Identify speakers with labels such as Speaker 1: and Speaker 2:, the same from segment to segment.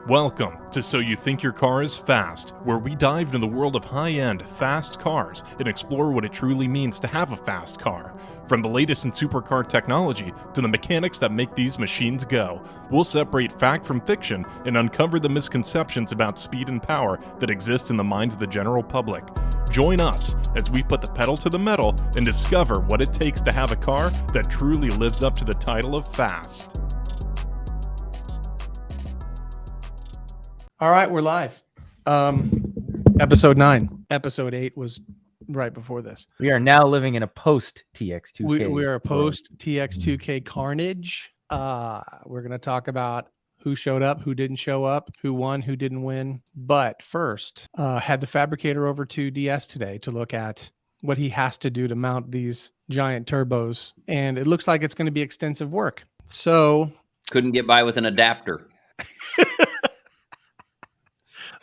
Speaker 1: Welcome to So You Think Your Car is Fast, where we dive into the world of high-end, fast cars and explore what it truly means to have a fast car. From the latest in supercar technology to the mechanics that make these machines go, we'll separate fact from fiction and uncover the misconceptions about speed and power that exist in the minds of the general public. Join us as we put the pedal to the metal and discover what it takes to have a car that truly lives up to the title of fast.
Speaker 2: All right, we're live. Episode 9. Episode 8 was right before this.
Speaker 3: We are now living in a post TX2K.
Speaker 2: We are a post TX2K carnage. We're going to talk about who showed up, who didn't show up, who won, who didn't win. But first, had the fabricator over to DS today to look at what he has to do to mount these giant turbos. And it looks like it's going to be extensive work. So
Speaker 4: couldn't get by with an adapter.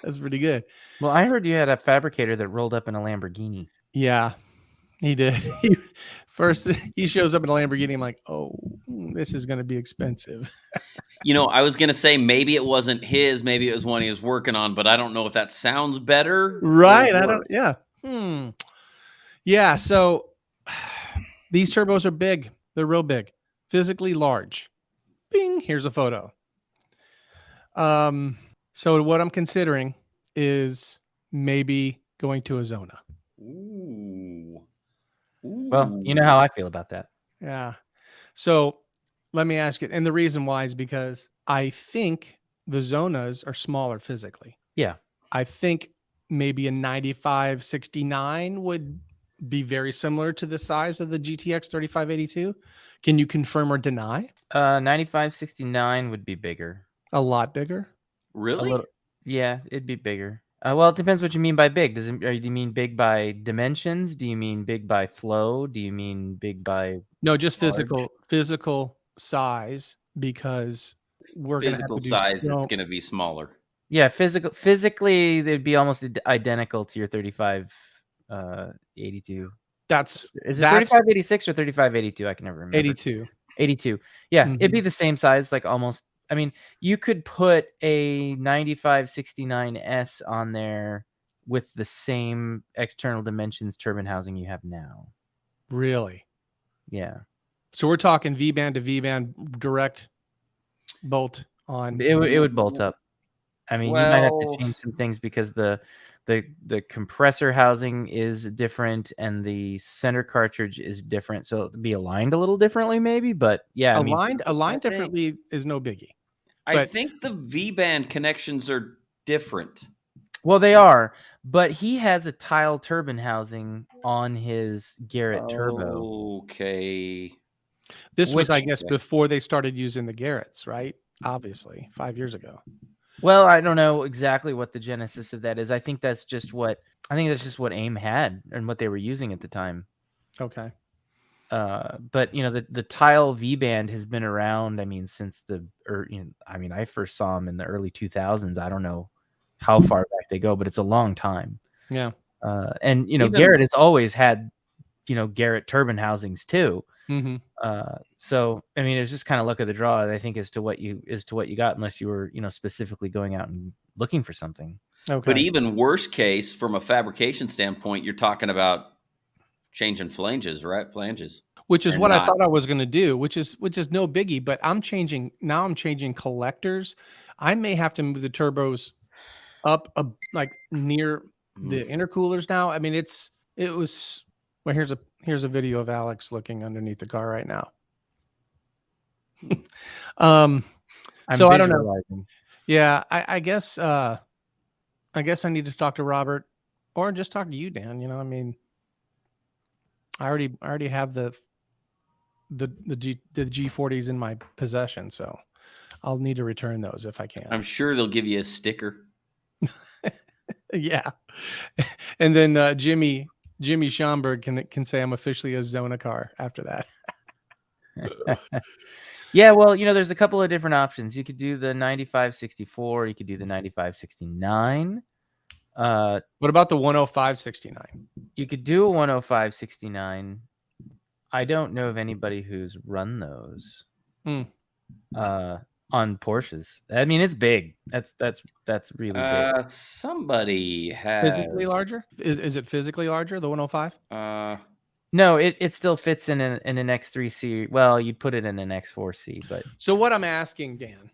Speaker 2: That's pretty good.
Speaker 3: Well, I heard you had a fabricator that rolled up in a Lamborghini.
Speaker 2: Yeah, he did. First, he shows up in a Lamborghini. I'm like, oh, this is going to be expensive.
Speaker 4: You know, I was going to say maybe it wasn't his, maybe it was one he was working on, but I don't know if that sounds better.
Speaker 2: Right. I don't. Yeah. Yeah. So these turbos are big. They're real big, physically large. Bing. Here's a photo. So what I'm considering is maybe going to a Xona.
Speaker 4: Ooh.
Speaker 3: Well, you know how I feel about that.
Speaker 2: Yeah. So let me ask you, and the reason why is because I think the Xonas are smaller physically.
Speaker 3: Yeah.
Speaker 2: I think maybe a 9569 would be very similar to the size of the GTX 3582. Can you confirm or deny?
Speaker 3: 9569 would be bigger.
Speaker 2: A lot bigger?
Speaker 4: Really?
Speaker 3: Yeah, it'd be bigger. Well, it depends what you mean by big. Do you mean big by dimensions? Do you mean big by flow? Do you mean big by
Speaker 2: no, just physical size, because we're going to have to do
Speaker 4: size. It's going to be smaller.
Speaker 3: Yeah, physically they'd be almost identical to your 3582.
Speaker 2: Is it
Speaker 3: 3586 or 3582? I can never remember. 82. Yeah, it'd be the same size, like almost. I mean, you could put a 9569S on there with the same external dimensions turbine housing you have now.
Speaker 2: Really?
Speaker 3: Yeah.
Speaker 2: So we're talking V-band to V-band direct bolt on.
Speaker 3: It would bolt up. I mean, you might have to change some things because the compressor housing is different and the center cartridge is different. So it'll be aligned a little differently maybe, but yeah.
Speaker 2: Aligned differently is no biggie.
Speaker 4: I think the V-band connections are different.
Speaker 3: Well, they are, but he has a tile turbine housing on his Garrett turbo.
Speaker 4: Okay.
Speaker 2: This was, I guess, before they started using the Garretts, right? Obviously, 5 years ago.
Speaker 3: Well, I don't know exactly what the genesis of that is. I think that's just what AIM had and what they were using at the time.
Speaker 2: Okay.
Speaker 3: But you know, the tile V band has been around. I mean, since I first saw them in the early 2000s. I don't know how far back they go, but it's a long time.
Speaker 2: Yeah.
Speaker 3: And you know, Garrett has always had, Garrett turbine housings too.
Speaker 2: Mm-hmm.
Speaker 3: So I mean, it's just kind of luck of the draw, I think, as to what you got, unless you were, specifically going out and looking for something.
Speaker 2: Okay.
Speaker 4: But even worst case, from a fabrication standpoint, you're talking about changing flanges, right? Flanges.
Speaker 2: Which is what I thought I was going to do, which is no biggie, but I'm changing collectors. I may have to move the turbos up like near the intercoolers now. I mean, here's a video of Alex looking underneath the car right now. So I don't know. Yeah, I guess I need to talk to Robert or just talk to you, Dan. I mean, I already have the G40s in my possession, so I'll need to return those if I can.
Speaker 4: I'm sure they'll give you a sticker.
Speaker 2: Yeah, and then Jimmy Schomburg can say I'm officially a Xona car after that.
Speaker 3: Yeah, well, there's a couple of different options. You could do the 9564. You could do the 9569.
Speaker 2: What about the 10569?
Speaker 3: You could do a 10569. I don't know of anybody who's run those. on Porsches. I mean, it's big. That's really big.
Speaker 4: Somebody
Speaker 2: Physically
Speaker 4: has
Speaker 2: larger? Is it physically larger, the 105?
Speaker 3: No, it still fits in an X3C. Well, you'd put it in an X4C, but
Speaker 2: So what I'm asking, Dan,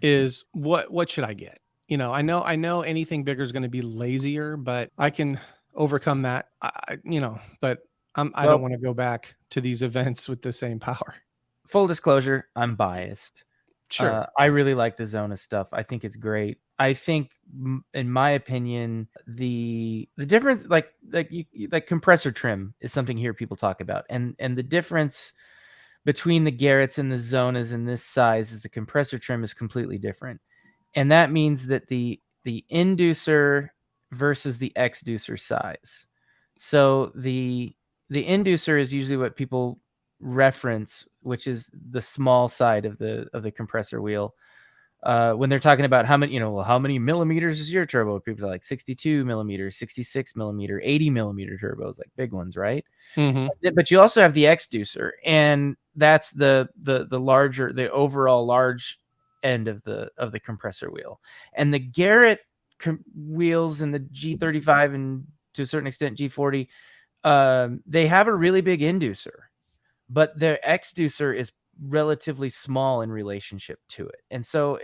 Speaker 2: is what should I get? You know, I know anything bigger is going to be lazier, but I can overcome that. But I don't want to go back to these events with the same power.
Speaker 3: Full disclosure, I'm biased.
Speaker 2: Sure.
Speaker 3: I really like the Xona stuff. I think it's great. I think, in my opinion, the difference, like compressor trim, is something here people talk about, and the difference between the Garretts and the Xonas in this size is the compressor trim is completely different, and that means that the inducer versus the exducer size. So the inducer is usually what people reference, which is the small side of the compressor wheel. When they're talking about how many millimeters is your turbo, people are like 62 millimeters, 66 millimeter, 80 millimeter turbos, like big ones, right?
Speaker 2: Mm-hmm.
Speaker 3: But you also have the exducer, and that's the larger, the overall large end of the compressor wheel. And the Garrett wheels and the G35 and to a certain extent G40, they have a really big inducer, but their exducer is relatively small in relationship to it, and so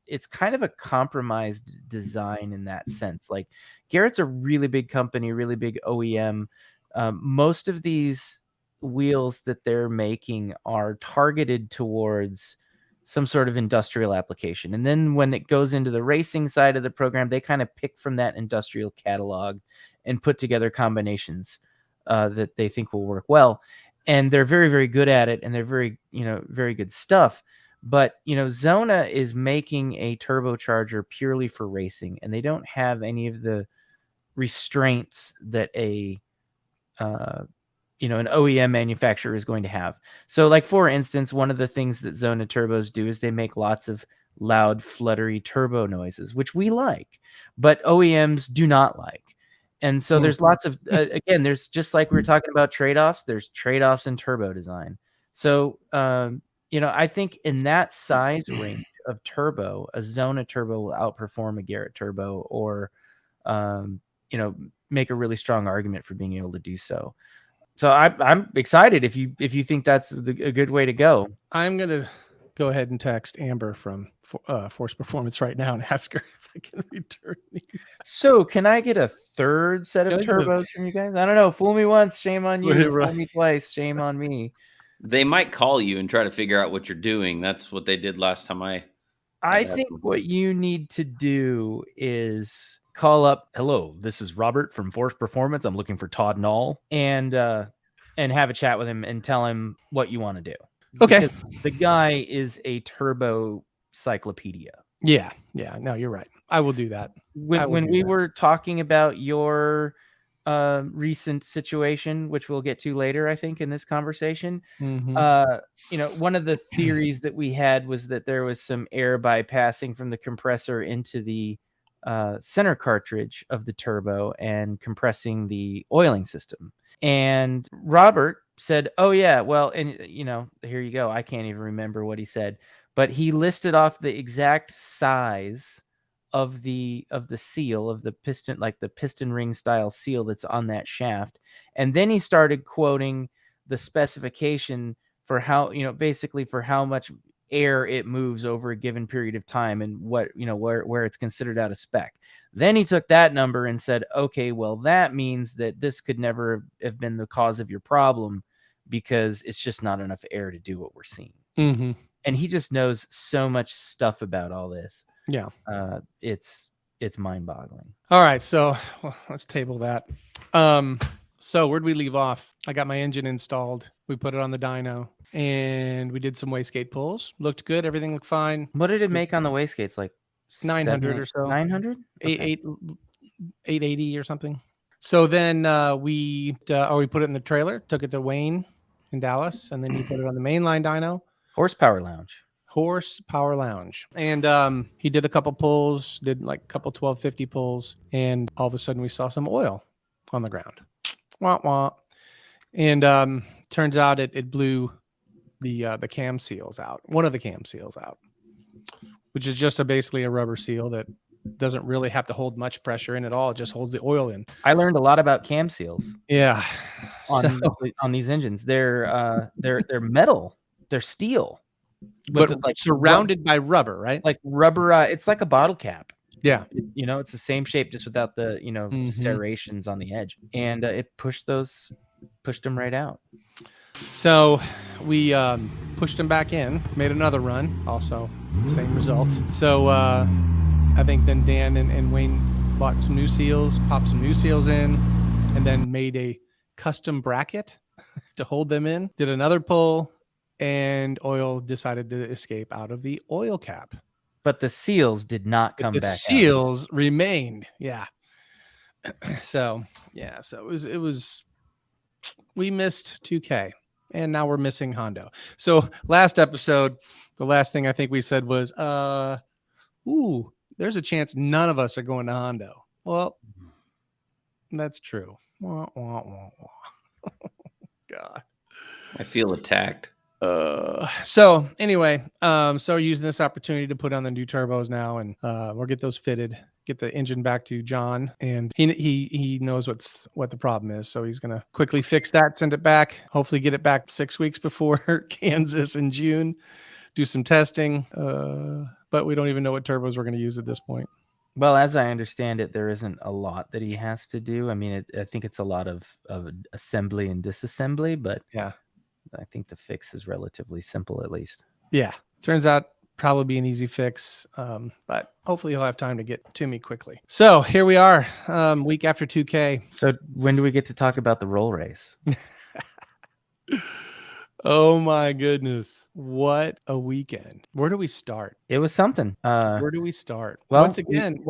Speaker 3: it's kind of a compromised design in that sense. Like, Garrett's a really big company, really big OEM. Most of these wheels that they're making are targeted towards some sort of industrial application, and then when it goes into the racing side of the program, they kind of pick from that industrial catalog and put together combinations that they think will work well. And they're very, very good at it, and they're very, very good stuff. But, Xona is making a turbocharger purely for racing, and they don't have any of the restraints that an OEM manufacturer is going to have. So, like, for instance, one of the things that Xona turbos do is they make lots of loud, fluttery turbo noises, which we like, but OEMs do not like. And so there's lots of, again, there's, just like we were talking about trade-offs, there's trade-offs in turbo design. So, I think in that size range of turbo, a Xona turbo will outperform a Garrett turbo, or, make a really strong argument for being able to do so. So I'm excited if you think that's a good way to go.
Speaker 2: I'm going to go ahead and text Amber from Force Performance right now and ask her if I can return these.
Speaker 3: So can I get a third set of turbos from you guys? I don't know. Fool me once, shame on you. Fool me twice, shame on me.
Speaker 4: They might call you and try to figure out what you're doing. That's what they did last time
Speaker 3: I think what you need to do is call up, hello, this is Robert from Force Performance. I'm looking for Todd Knoll, and have a chat with him and tell him what you want to do.
Speaker 2: Okay.
Speaker 3: Because the guy is a turbo cyclopedia.
Speaker 2: Yeah. No, you're right. I will do that.
Speaker 3: When we were talking about your recent situation, which we'll get to later, I think, in this conversation, one of the theories that we had was that there was some air bypassing from the compressor into the center cartridge of the turbo and compressing the oiling system. And Robert said, oh yeah, well, and here you go. I can't even remember what he said, but he listed off the exact size of the seal of the piston, like the piston ring style seal that's on that shaft. And then he started quoting the specification for how, basically for how much air it moves over a given period of time, and what, where it's considered out of spec. Then he took that number and said, okay, well, that means that this could never have been the cause of your problem, because it's just not enough air to do what we're seeing. And he just knows so much stuff about all this.
Speaker 2: Yeah.
Speaker 3: It's mind-boggling.
Speaker 2: All right, so let's table that. So where'd we leave off? I got my engine installed. We put it on the dyno, and we did some wastegate pulls. Looked good. Everything looked fine.
Speaker 3: What did it make on the wastegates? Like
Speaker 2: 900 or so.
Speaker 3: 900?
Speaker 2: 880 or something. So then we put it in the trailer, took it to Wayne in Dallas, and then he put it on the mainline dyno.
Speaker 3: Horsepower Lounge.
Speaker 2: And he did a couple pulls, did like a couple 1250 pulls, and all of a sudden we saw some oil on the ground. Wah, wah. And turns out it blew the cam seals out, one of the cam seals out. which is just basically a rubber seal that doesn't really have to hold much pressure in at all. It just holds the oil in.
Speaker 3: I learned a lot about cam seals.
Speaker 2: Yeah.
Speaker 3: On these engines. They're metal. They're steel.
Speaker 2: But like surrounded by rubber, right?
Speaker 3: Like rubber. It's like a bottle cap.
Speaker 2: Yeah.
Speaker 3: It's the same shape, just without the serrations on the edge. And it pushed them right out.
Speaker 2: So we pushed them back in, made another run, also same result. So I think then Dan and Wayne bought some new seals, popped some new seals in, and then made a custom bracket to hold them in. Did another pull, and oil decided to escape out of the oil cap.
Speaker 3: But the seals did not come back.
Speaker 2: The seals remained. Yeah. So it was. We missed 2K, and now we're missing Hondo. So last episode, the last thing I think we said was, there's a chance none of us are going to Hondo. Well, that's true. Wah, wah, wah, wah. God,
Speaker 4: I feel attacked.
Speaker 2: So anyway, so using this opportunity to put on the new turbos now, and we'll get those fitted, get the engine back to John, and he knows what the problem is, so he's gonna quickly fix that, send it back, hopefully get it back 6 weeks before Kansas in June, do some testing, but we don't even know what turbos we're gonna use at this point.
Speaker 3: Well, as I understand it, there isn't a lot that he has to do. I mean, I think it's a lot of assembly and disassembly, but
Speaker 2: yeah,
Speaker 3: I think the fix is relatively simple, at least.
Speaker 2: Yeah, turns out probably be an easy fix, but hopefully he'll have time to get to me quickly. So here we are, week after 2K.
Speaker 3: So when do we get to talk about the roll race?
Speaker 2: Oh my goodness, what a weekend! Where do we start?
Speaker 3: It was something.
Speaker 2: Where do we start?
Speaker 3: Well,
Speaker 2: once again,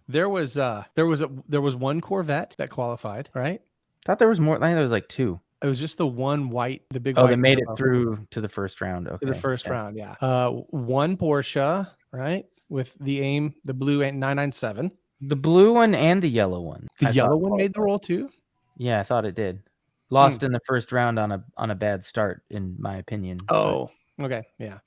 Speaker 2: there was one Corvette that qualified, right?
Speaker 3: I thought there was more. I think there was like two.
Speaker 2: It was just the one white, the big.
Speaker 3: Oh,
Speaker 2: white
Speaker 3: they made it through to the first round. Okay.
Speaker 2: To the first round, yeah. One Porsche, right, with the blue 997.
Speaker 3: The blue one and the yellow one.
Speaker 2: The yellow one made the roll too.
Speaker 3: Yeah, I thought it did. Lost in the first round on a bad start, in my opinion.
Speaker 2: Oh, okay, yeah.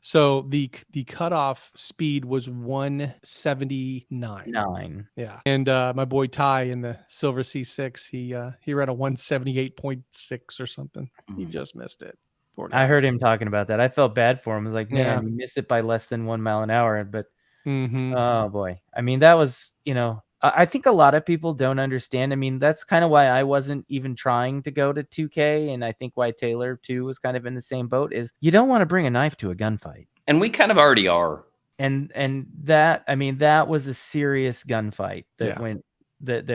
Speaker 2: So the cutoff speed was 179. Yeah, and my boy Ty in the silver C6, he ran a 178.6 or something. He just missed it.
Speaker 3: I heard him talking about that. I felt bad for him. I was like, man, he missed it by less than 1 mile an hour. But oh boy, I mean, that was, I think a lot of people don't understand. I mean, that's kind of why I wasn't even trying to go to 2K. And I think why Taylor too was kind of in the same boat, is you don't want to bring a knife to a gunfight. And
Speaker 4: we kind of already are.
Speaker 3: And that, I mean, that was a serious gunfight that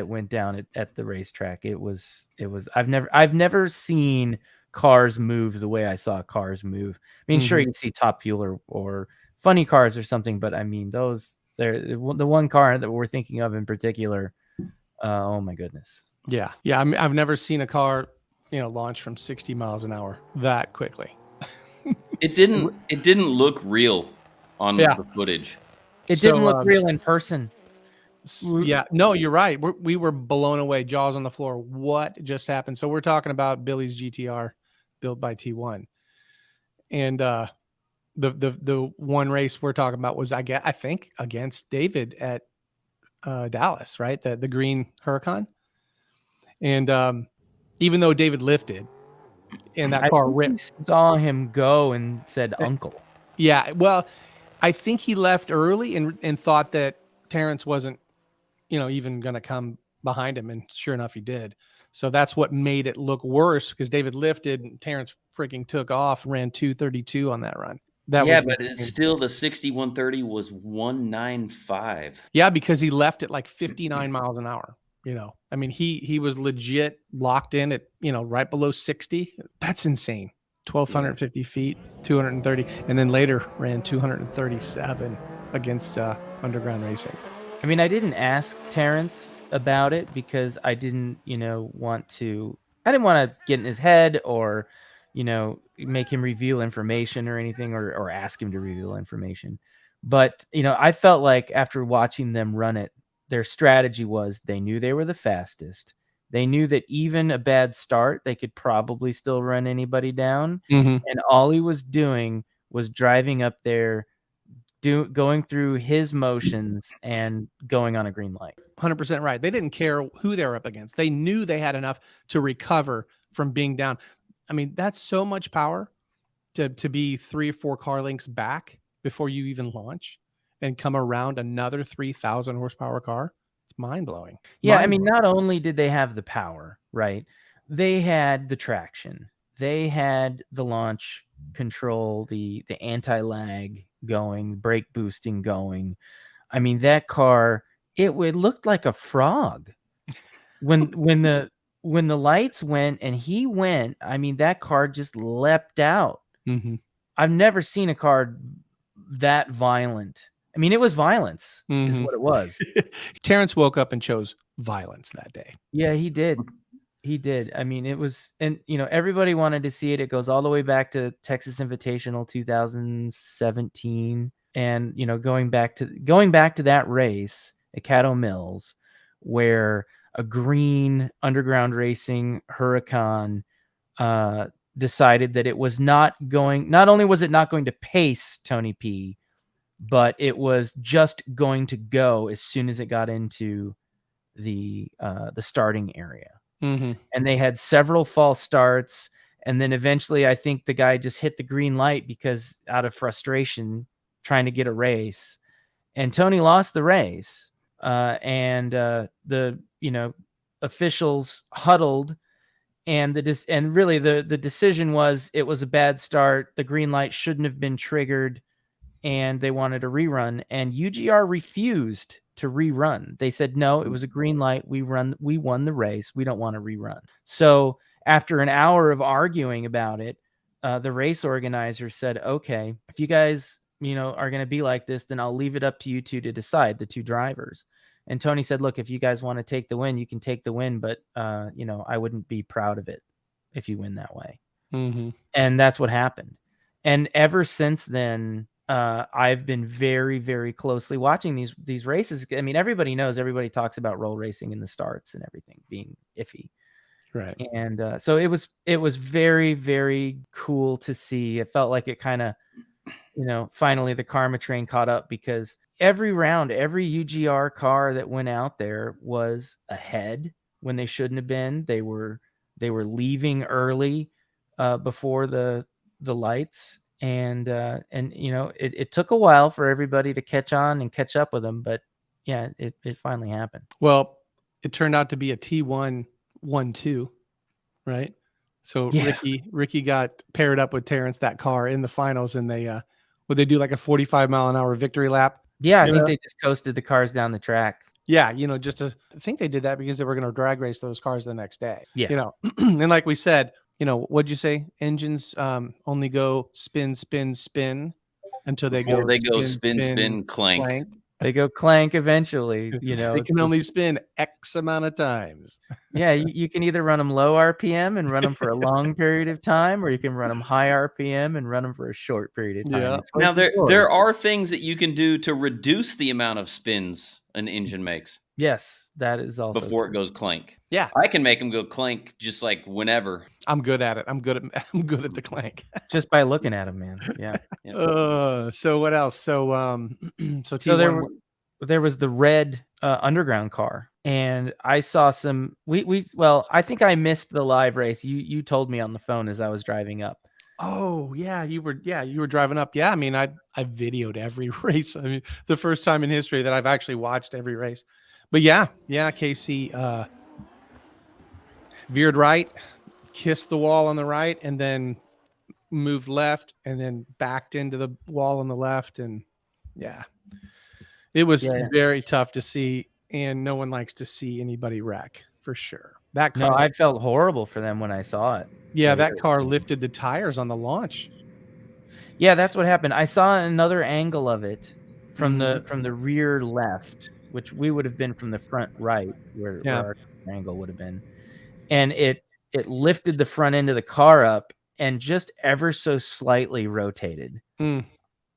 Speaker 3: went down at the racetrack. It was, I've never seen cars move the way I saw cars move. I mean, sure, you can see Top Fuel or funny cars or something, but I mean, the one car that we're thinking of in particular, oh my goodness.
Speaker 2: Yeah. I've never seen a car, launch from 60 miles an hour that quickly.
Speaker 4: It didn't look real on the footage.
Speaker 3: It didn't look real in person.
Speaker 2: Yeah, no, you're right. We were blown away, jaws on the floor. What just happened? So we're talking about Billy's GTR, built by T1, and the one race we're talking about was I think against David at Dallas, right? The green Huracan, and even though David lifted, and that car ripped,
Speaker 3: saw him go and said, "Uncle."
Speaker 2: Yeah, well, I think he left early and thought that Terrence wasn't, even going to come behind him. And sure enough, he did. So that's what made it look worse, because David lifted and Terrence freaking took off, ran 232 on that run.
Speaker 4: But it's still the 6130 was 195.
Speaker 2: Yeah, because he left at like 59 miles an hour. I mean, he was legit locked in at, right below 60. That's insane. 1,250 feet, 230, and then later ran 237 against Underground Racing.
Speaker 3: I mean, I didn't ask Terrence about it because I didn't, want to get in his head or, make him reveal information or anything, or ask him to reveal information. But, I felt like after watching them run it, their strategy was they knew they were the fastest. They knew that even a bad start, they could probably still run anybody down. And all he was doing was driving up there, going through his motions and going on a green light.
Speaker 2: 100% right. They didn't care who they were up against. They knew they had enough to recover from being down. I mean, that's so much power to be 3 or 4 car lengths back before you even launch and come around another 3,000 horsepower car. It's mind-blowing.
Speaker 3: Yeah, I mean, not only did they have the power, right? They had the traction. They had the launch control, the anti-lag going, brake boosting going. I mean, that car, it looked like a frog. When the lights went and he went, I mean, that car just leapt out.
Speaker 2: Mm-hmm.
Speaker 3: I've never seen a car that violent. I mean, it was violence is what it was.
Speaker 2: Terrence woke up and chose violence that day.
Speaker 3: Yeah, he did. He did. I mean, it was, and everybody wanted to see it. It goes all the way back to Texas Invitational 2017, and going back to that race at Caddo Mills, where a green underground racing Huracan decided that it was not only was it not going to pace Tony P, but it was just going to go as soon as it got into the starting area.
Speaker 2: Mm-hmm.
Speaker 3: And they had several false starts, and then eventually I think the guy just hit the green light because out of frustration trying to get a race, and Tony lost the race. And the officials huddled, and really the decision was it was a bad start. The green light shouldn't have been triggered, and they wanted a rerun, and UGR refused to rerun. They said, no, it was a green light. We won the race. We don't want to rerun. So after an hour of arguing about it, the race organizer said, okay, if you guys, are going to be like this, then I'll leave it up to you two to decide, the two drivers. And Tony said, look, if you guys want to take the win, you can take the win, but I wouldn't be proud of it if you win that way.
Speaker 2: Mm-hmm.
Speaker 3: And that's what happened. And ever since then, I've been very, very closely watching these races. I mean, everybody talks about roll racing in the starts and everything being iffy.
Speaker 2: Right.
Speaker 3: And so it was very, very cool to see. It felt like it kind of, finally the karma train caught up, because every round, every UGR car that went out there was ahead when they shouldn't have been. They were leaving early before the lights. And it took a while for everybody to catch on and catch up with them, but yeah, it finally happened.
Speaker 2: Well, it turned out to be a T1-1-2, right? So
Speaker 3: yeah.
Speaker 2: Ricky got paired up with Terrence, that car, in the finals, and they would they do like a 45-mile-an-hour victory lap?
Speaker 3: Yeah, I think they just coasted the cars down the track.
Speaker 2: Yeah, I think they did that because they were going to drag race those cars the next day.
Speaker 3: Yeah.
Speaker 2: And like we said, what'd you say? Engines only go spin, spin, spin until they go
Speaker 4: spin, spin, clank.
Speaker 3: They go clank eventually.
Speaker 2: They can only spin X amount of times.
Speaker 3: Yeah, you can either run them low RPM and run them for a long period of time, or you can run them high RPM and run them for a short period of time.
Speaker 2: Yeah.
Speaker 4: Now there are things that you can do to reduce the amount of spins an engine makes.
Speaker 3: Yes, that is also
Speaker 4: before
Speaker 3: true.
Speaker 4: It goes clank.
Speaker 2: Yeah,
Speaker 4: I can make them go clank just like whenever.
Speaker 2: I'm good at it. I'm good at the clank.
Speaker 3: Just by looking at them, man. Yeah.
Speaker 2: So what else? So
Speaker 3: there was the red underground car, and I saw some. I think I missed the live race. You told me on the phone as I was driving up.
Speaker 2: Oh yeah, you were driving up. Yeah, I mean, I videoed every race. I mean, the first time in history that I've actually watched every race. But yeah, Casey veered right, kissed the wall on the right, and then moved left, and then backed into the wall on the left, and yeah, it was very tough to see, and no one likes to see anybody wreck, for sure. That car,
Speaker 3: no, I felt horrible for them when I saw it.
Speaker 2: Yeah, that car lifted the tires on the launch.
Speaker 3: Yeah, that's what happened. I saw another angle of it from the rear left, which we would have been from the front right, where our angle would have been. And it lifted the front end of the car up and just ever so slightly rotated. And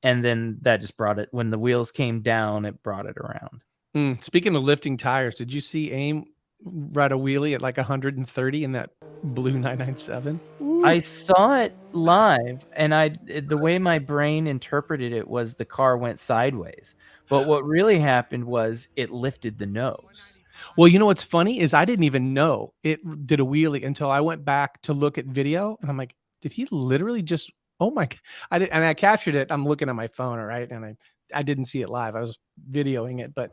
Speaker 3: then that just brought it, when the wheels came down, it brought it around.
Speaker 2: Speaking of lifting tires, did you see AIM ride a wheelie at like 130 in that blue 997?
Speaker 3: I saw it live, and the way my brain interpreted it was the car went sideways. But what really happened was it lifted the nose.
Speaker 2: Well, you know what's funny is I didn't even know it did a wheelie until I went back to look at video, and I'm like, did he literally just? Oh my! I did, and I captured it. I'm looking at my phone, all right, and I didn't see it live. I was videoing it, but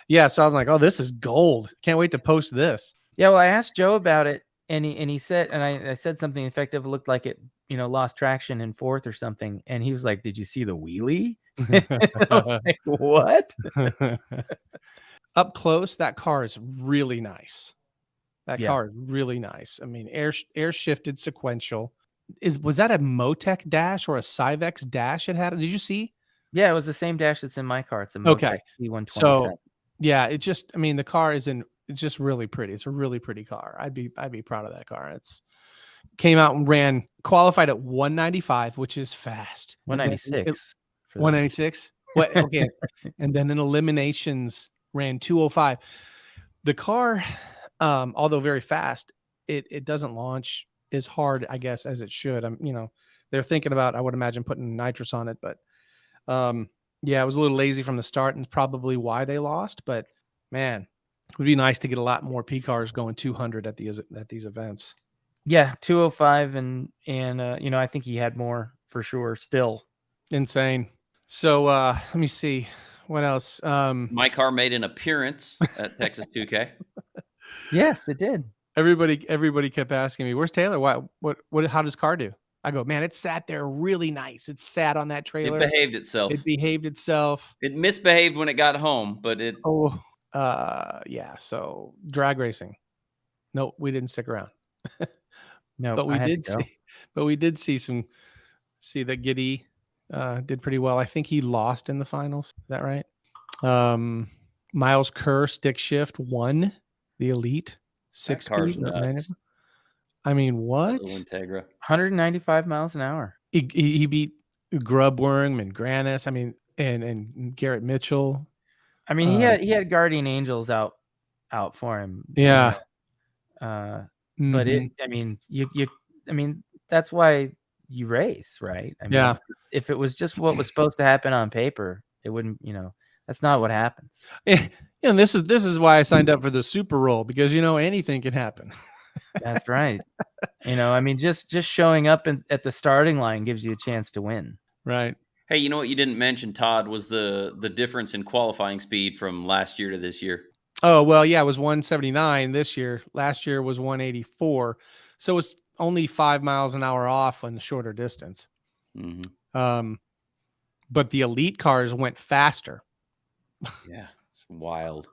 Speaker 2: yeah. So I'm like, oh, this is gold. Can't wait to post this.
Speaker 3: Yeah, well, I asked Joe about it, and he said, and I said something effective. It looked like it, lost traction in fourth or something, and he was like, "Did you see the wheelie?" I was like, "What?"
Speaker 2: Up close, that car is really nice. That
Speaker 3: Yeah.
Speaker 2: car is really nice. I mean, air shifted sequential. Was that a Motec dash or a Cyvex dash it had? Did you see?
Speaker 3: Yeah, it was the same dash that's in my car. It's a
Speaker 2: Okay.
Speaker 3: Motec C127.
Speaker 2: So yeah, the car it's just really pretty. It's a really pretty car. I'd be proud of that car. It's came out and qualified at 195, which is fast.
Speaker 3: 196.
Speaker 2: 196. What? Okay. And then in eliminations ran 205. The car, although very fast, it doesn't launch as hard, I guess, as it should. They're thinking about, I would imagine, putting nitrous on it, but yeah, it was a little lazy from the start, and probably why they lost. But man, it would be nice to get a lot more P cars going 200 at these events.
Speaker 3: Yeah, 205, and I think he had more for sure. Still
Speaker 2: insane. So let me see what else.
Speaker 4: My car made an appearance at Texas 2K.
Speaker 3: Yes, it did.
Speaker 2: Everybody kept asking me, "Where's Taylor? What? How does car do?" I go, "Man, it sat there really nice. It sat on that trailer.
Speaker 4: It behaved itself.
Speaker 2: It
Speaker 4: misbehaved when it got home, but it.
Speaker 2: Yeah. So drag racing. No, we didn't stick around.
Speaker 3: No,
Speaker 2: but we did see that Giddy did pretty well. I think he lost in the finals. Is that right? Miles Kerr stick shift won the elite 6 speed. I mean, what?
Speaker 4: Integra.
Speaker 3: 195 miles an hour.
Speaker 2: He beat Grubworm and Granis. I mean, and Garrett Mitchell.
Speaker 3: I mean, he had Guardian Angels out for him.
Speaker 2: Yeah.
Speaker 3: But I mean, that's why you race, right? I mean,
Speaker 2: yeah.
Speaker 3: If it was just what was supposed to happen on paper, it wouldn't. That's not what happens.
Speaker 2: And this is why I signed up for the Super Roll, because anything can happen.
Speaker 3: That's right. I mean, just showing up at the starting line gives you a chance to win.
Speaker 2: Right.
Speaker 4: Hey, you know what you didn't mention, Todd, was the difference in qualifying speed from last year to this year.
Speaker 2: Oh, well, yeah, it was 179 this year. Last year was 184. So it's only 5 miles an hour off on the shorter distance.
Speaker 4: Mm-hmm.
Speaker 2: But the elite cars went faster.
Speaker 4: Yeah, it's wild.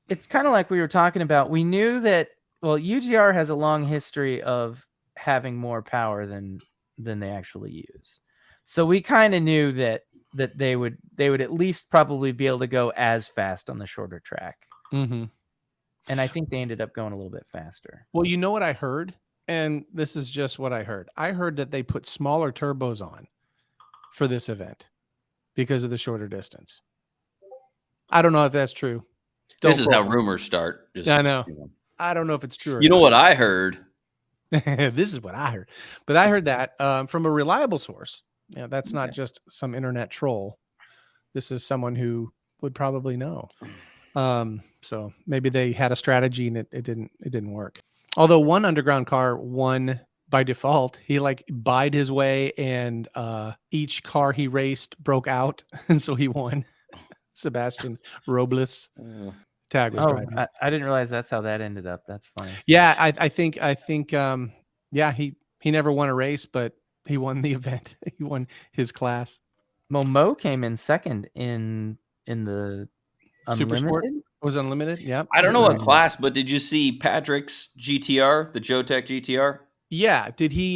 Speaker 3: It's kind of like we were talking about. We knew that, UGR has a long history of having more power than they actually use. So we kind of knew that they would at least probably be able to go as fast on the shorter track.
Speaker 2: Mm-hmm.
Speaker 3: And I think they ended up going a little bit faster.
Speaker 2: Well, you know what I heard? And this is just what I heard. I heard that they put smaller turbos on for this event because of the shorter distance. I don't know if that's true.
Speaker 4: This is how rumors start.
Speaker 2: I know. I don't know if it's true or
Speaker 4: not.
Speaker 2: Know
Speaker 4: what I heard?
Speaker 2: This is what I heard. But I heard that from a reliable source. Yeah, that's not just some internet troll. This is someone who would probably know. So maybe they had a strategy and it didn't work. Although one underground car won by default. He bide his way, and each car he raced broke out, and so he won. Sebastian Robles. Tag was driving.
Speaker 3: I didn't realize that's how that ended up. That's funny.
Speaker 2: Yeah, I think yeah, he never won a race, but he won the event. He won his class.
Speaker 3: Mo came in second in the Unlimited.
Speaker 2: Was Unlimited? Yeah.
Speaker 4: I don't know what class, but did you see Patrick's GTR, the Jotech GTR?
Speaker 2: Yeah. Did he?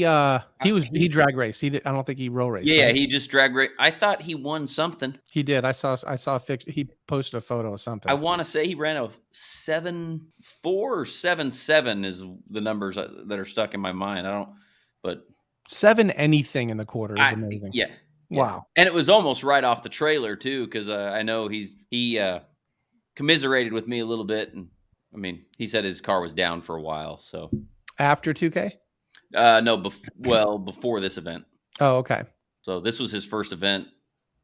Speaker 2: He drag raced. I don't think he roll raced.
Speaker 4: Yeah, right? He just drag race. I thought he won something.
Speaker 2: He did. I saw a he posted a photo of something.
Speaker 4: I want to say he ran a 7.4 or 7.7 is the numbers that are stuck in my mind. But
Speaker 2: 7 anything in the quarter is amazing.
Speaker 4: Yeah.
Speaker 2: Wow.
Speaker 4: And it was almost right off the trailer too, because I know he commiserated with me a little bit and I mean, he said his car was down for a while. So
Speaker 2: After 2K?
Speaker 4: No, before this event.
Speaker 2: Oh, okay.
Speaker 4: So this was his first event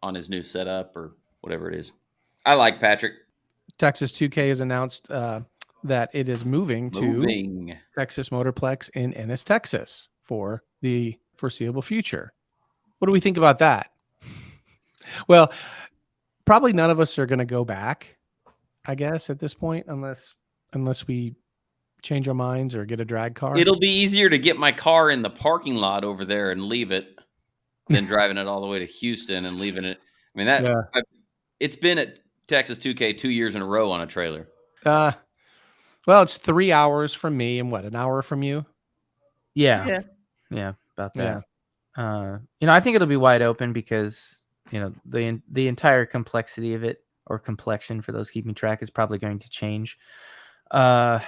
Speaker 4: on his new setup or whatever it is. I like Patrick.
Speaker 2: Texas 2K has announced that it is moving to Texas Motorplex in Ennis, Texas for the foreseeable future. What do we think about that? Well, probably none of us are going to go back, I guess, at this point, unless we change our minds or get a drag car.
Speaker 4: It'll be easier to get my car in the parking lot over there and leave it than driving it all the way to Houston and leaving it. I mean, it's been at Texas 2K 2 years in a row on a trailer.
Speaker 2: Well, it's 3 hours from me and what, an hour from you?
Speaker 3: Yeah, about that. I think it'll be wide open because the entire complexity of it, or complexion for those keeping track, is probably going to change. A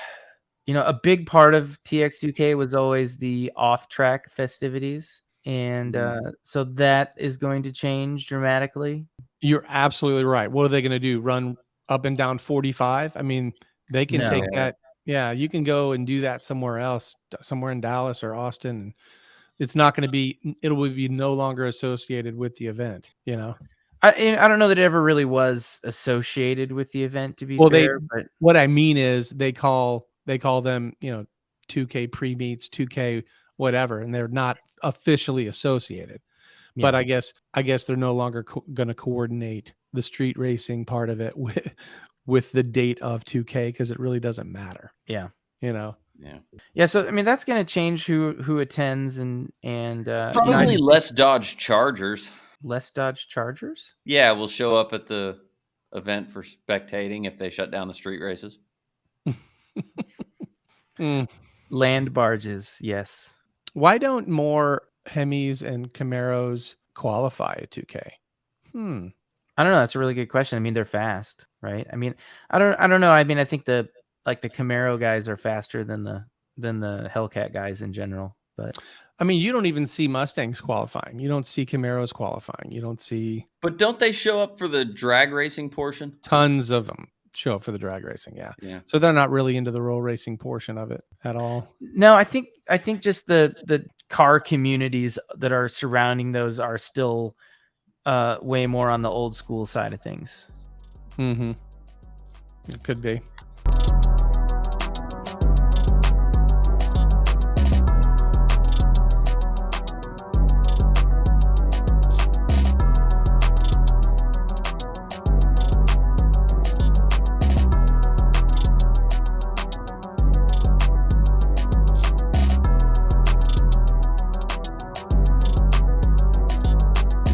Speaker 3: big part of TX2K was always the off-track festivities, and so that is going to change dramatically.
Speaker 2: You're absolutely right. What are they going to do? Run up and down 45? I mean, they can take that. Yeah, you can go and do that somewhere else, somewhere in Dallas or Austin. It's not going to be. It will be no longer associated with the event.
Speaker 3: I don't know that it ever really was associated with the event, to be fair. But
Speaker 2: what I mean is they call them 2K pre-meets, 2K whatever, and they're not officially associated. Yeah. But I guess they're no longer going to coordinate the street racing part of it with the date of 2K, because it really doesn't matter.
Speaker 3: Yeah.
Speaker 2: Yeah.
Speaker 3: So I mean, that's going to change who attends and
Speaker 4: probably less Dodge Chargers.
Speaker 3: Less Dodge Chargers?
Speaker 4: Yeah, will show up at the event for spectating if they shut down the street races.
Speaker 3: Land barges, yes.
Speaker 2: Why don't more Hemis and Camaros qualify at 2K?
Speaker 3: I don't know. That's a really good question. I mean, they're fast, right? I mean, I don't know. I mean, I think the Camaro guys are faster than the Hellcat guys in general, but
Speaker 2: I mean, you don't even see Mustangs qualifying. You don't see Camaros qualifying. You don't see.
Speaker 4: But don't they show up for the drag racing portion?
Speaker 2: Tons of them show up for the drag racing. Yeah. So they're not really into the roll racing portion of it at all.
Speaker 3: No, I think just the car communities that are surrounding those are still way more on the old school side of things.
Speaker 2: Mm-hmm. It could be.